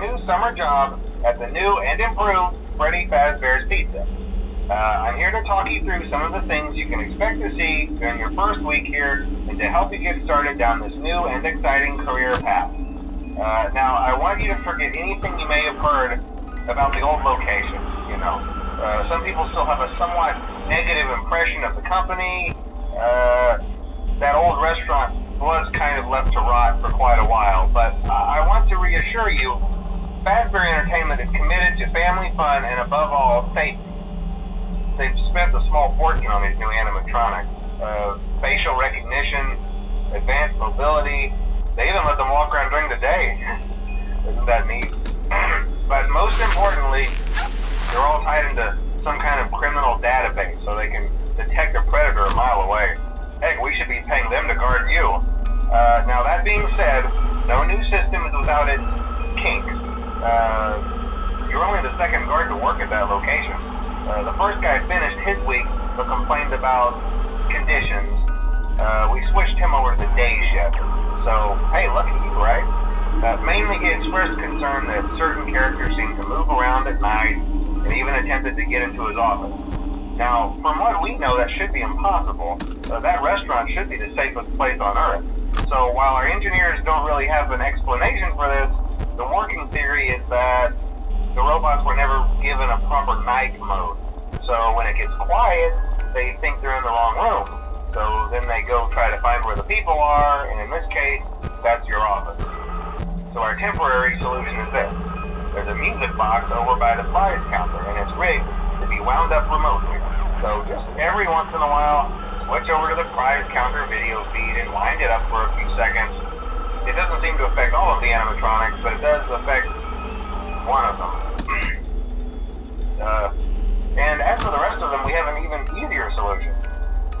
new summer job at the new and improved Freddy Fazbear's Pizza. I'm here to talk you through some of the things you can expect to see during your first week here and to help you get started down this new and exciting career path. Now, I want you to forget anything you may have heard about the old location. Some people still have a somewhat negative impression of the company. That old restaurant was kind of left to rot for quite a while, but I want to reassure you, Fazbear Entertainment is committed to family fun and above all, safety. They've spent a small fortune on these new animatronics. Facial recognition, advanced mobility. They even let them walk around during the day. Isn't that neat? But most importantly, they're all tied into some kind of criminal database so they can detect a predator a mile away. Heck, we should be paying them to guard you. Now that being said, no new system is without its kinks. You're only the second guard to work at that location. The first guy finished his week but complained about conditions. We switched him over to the day shift. So, hey, lucky you, right? Mainly he expressed concern that certain characters seemed to move around at night and even attempted to get into his office. Now, from what we know, that should be impossible. That restaurant should be the safest place on Earth. So while our engineers don't really have an explanation for this, the working theory is that the robots were never given a proper night mode. So when it gets quiet, they think they're in the wrong room. So then they go try to find where the people are, and in this case, that's your office. So our temporary solution is this. There's a music box over by the prize counter, and it's rigged to be wound up remotely. So just every once in a while, switch over to the prize counter video feed and wind it up for a few seconds. It doesn't seem to affect all of the animatronics, but it does affect one of them. And as for the rest of them, we have an even easier solution.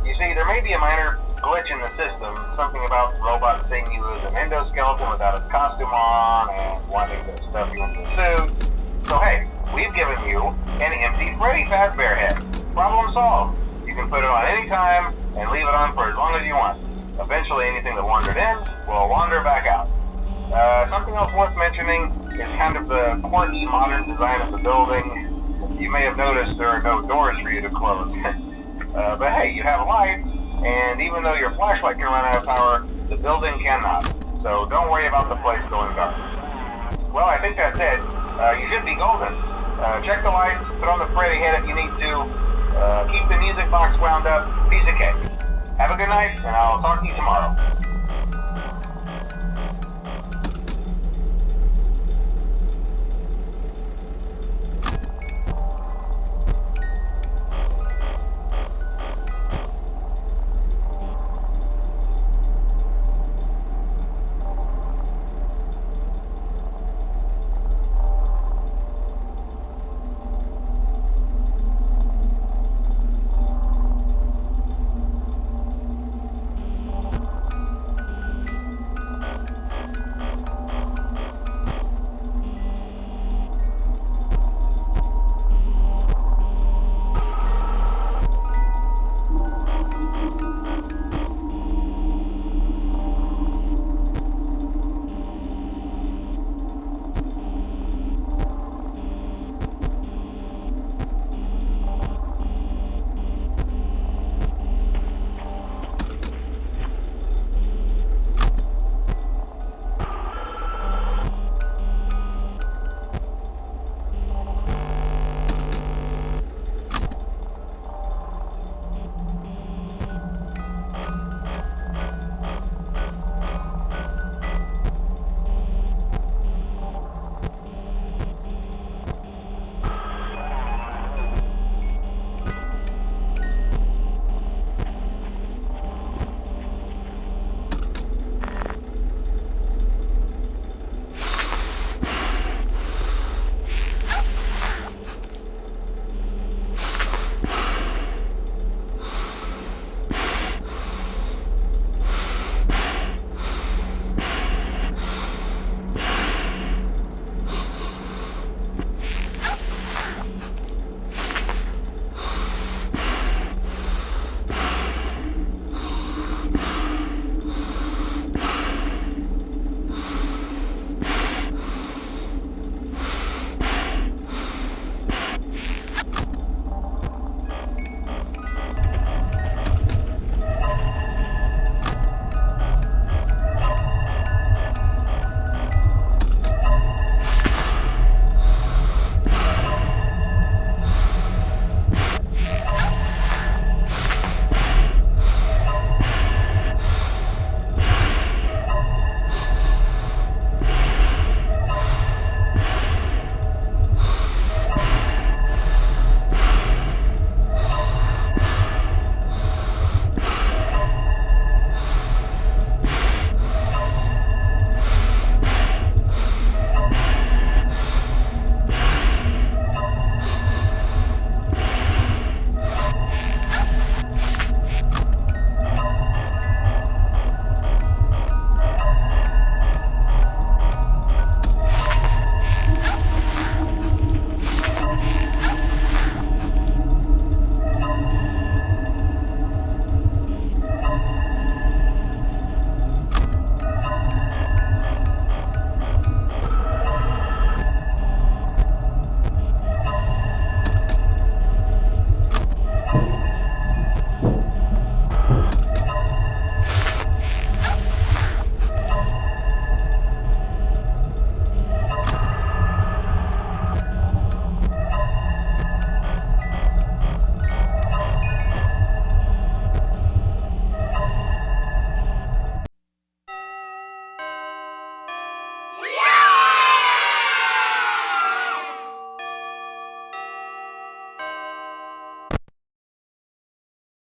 You see, there may be a minor glitch in the system, something about robots seeing you as an endoskeleton without its costume on and wanting to stuff you into a suit. So hey, we've given you an empty Freddy Fazbear head. Problem solved. You can put it on any time and leave it on for as long as you want. Eventually anything that wandered in will wander back out. Something else worth mentioning is kind of the quirky modern design of the building. You may have noticed there are no doors for you to close. But hey, you have lights, and even though your flashlight can run out of power, the building cannot. So don't worry about the place going dark. Well, I think that's it. You should be golden. Check the lights, put on the Freddy head if you need to. Keep the music box wound up. Piece of cake. Have a good night, and I'll talk to you tomorrow.